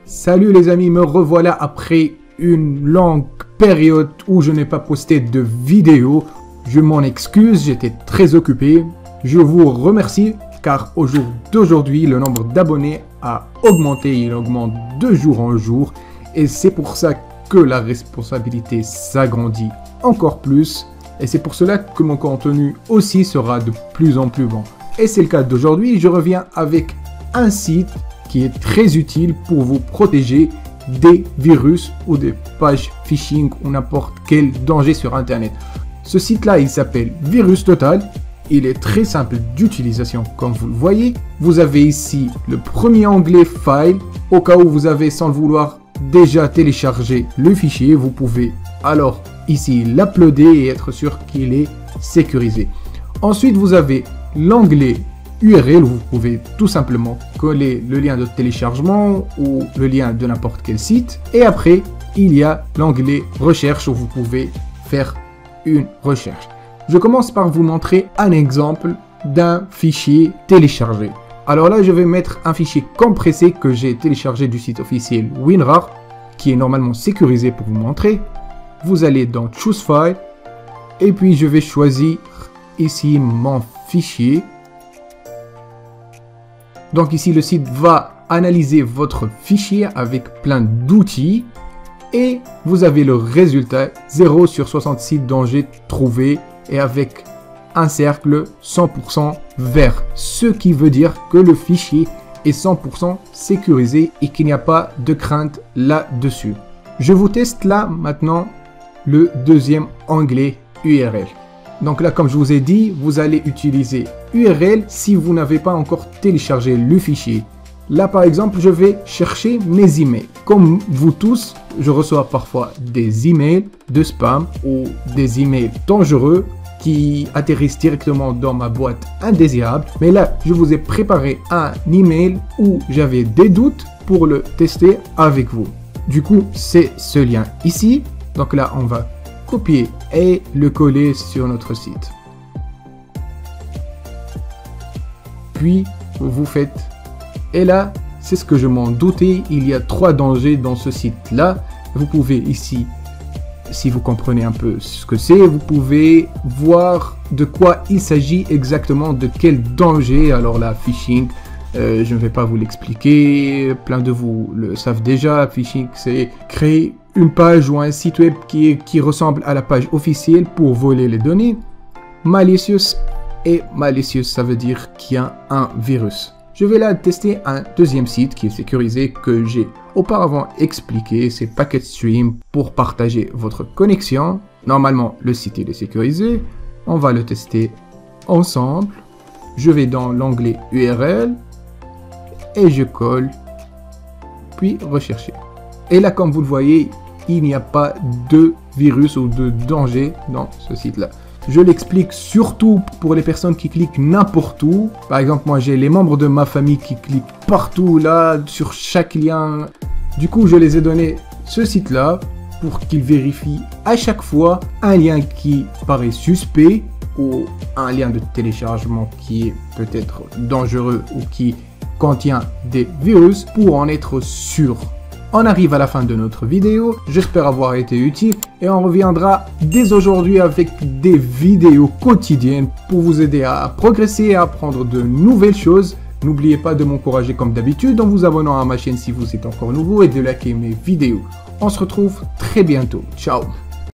Salut les amis, me revoilà après une longue période où je n'ai pas posté de vidéo. Je m'en excuse, j'étais très occupé. Je vous remercie car au jour d'aujourd'hui, le nombre d'abonnés a augmenté. Il augmente de jour en jour et c'est pour ça que la responsabilité s'agrandit encore plus. Et c'est pour cela que mon contenu aussi sera de plus en plus bon. Et c'est le cas d'aujourd'hui, je reviens avec un site qui est très utile pour vous protéger des virus ou des pages phishing ou n'importe quel danger sur internet. Ce site-là, il s'appelle Virus Total. Il est très simple d'utilisation comme vous le voyez. Vous avez ici le premier onglet File. Au cas où vous avez sans le vouloir déjà téléchargé le fichier, vous pouvez alors ici l'uploader et être sûr qu'il est sécurisé. Ensuite, vous avez l'onglet URL où vous pouvez tout simplement coller le lien de téléchargement ou le lien de n'importe quel site. Et après, il y a l'onglet recherche où vous pouvez faire une recherche. Je commence par vous montrer un exemple d'un fichier téléchargé. Alors là, je vais mettre un fichier compressé que j'ai téléchargé du site officiel WinRAR, qui est normalement sécurisé pour vous montrer. Vous allez dans Choose File, et puis je vais choisir ici mon fichier. Donc ici, le site va analyser votre fichier avec plein d'outils, et vous avez le résultat 0 sur 66 dangers trouvés, et avec un cercle 100% vert, ce qui veut dire que le fichier est 100% sécurisé et qu'il n'y a pas de crainte là-dessus. Je vous teste là maintenant le deuxième onglet URL. Donc là, comme je vous ai dit, vous allez utiliser URL si vous n'avez pas encore téléchargé le fichier. Là, par exemple, je vais chercher mes emails. Comme vous tous, je reçois parfois des emails de spam ou des emails dangereux qui atterrissent directement dans ma boîte indésirable. Mais là, je vous ai préparé un email où j'avais des doutes pour le tester avec vous. Du coup, c'est ce lien ici. Donc là, on va copier et le coller sur notre site. Puis, vous faites... Et là, c'est ce que je m'en doutais. Il y a 3 dangers dans ce site-là. Vous pouvez ici... Si vous comprenez un peu ce que c'est, vous pouvez voir de quoi il s'agit exactement, de quel danger. Alors là, phishing, je ne vais pas vous l'expliquer, plein de vous le savent déjà. Phishing, c'est créer une page ou un site web qui ressemble à la page officielle pour voler les données. Malicious, et malicious, ça veut dire qu'il y a un virus. Je vais là tester un deuxième site qui est sécurisé que j'ai auparavant expliqué, c'est PacketStream pour partager votre connexion. Normalement, le site il est sécurisé. On va le tester ensemble. Je vais dans l'onglet URL et je colle, puis rechercher. Et là, comme vous le voyez, il n'y a pas de virus ou de danger dans ce site-là. Je l'explique surtout pour les personnes qui cliquent n'importe où. Par exemple, moi j'ai les membres de ma famille qui cliquent partout là, sur chaque lien. Du coup, je les ai donné ce site-là pour qu'ils vérifient à chaque fois un lien qui paraît suspect ou un lien de téléchargement qui est peut-être dangereux ou qui contient des virus pour en être sûr. On arrive à la fin de notre vidéo, j'espère avoir été utile et on reviendra dès aujourd'hui avec des vidéos quotidiennes pour vous aider à progresser et à apprendre de nouvelles choses. N'oubliez pas de m'encourager comme d'habitude en vous abonnant à ma chaîne si vous êtes encore nouveau et de liker mes vidéos. On se retrouve très bientôt, ciao.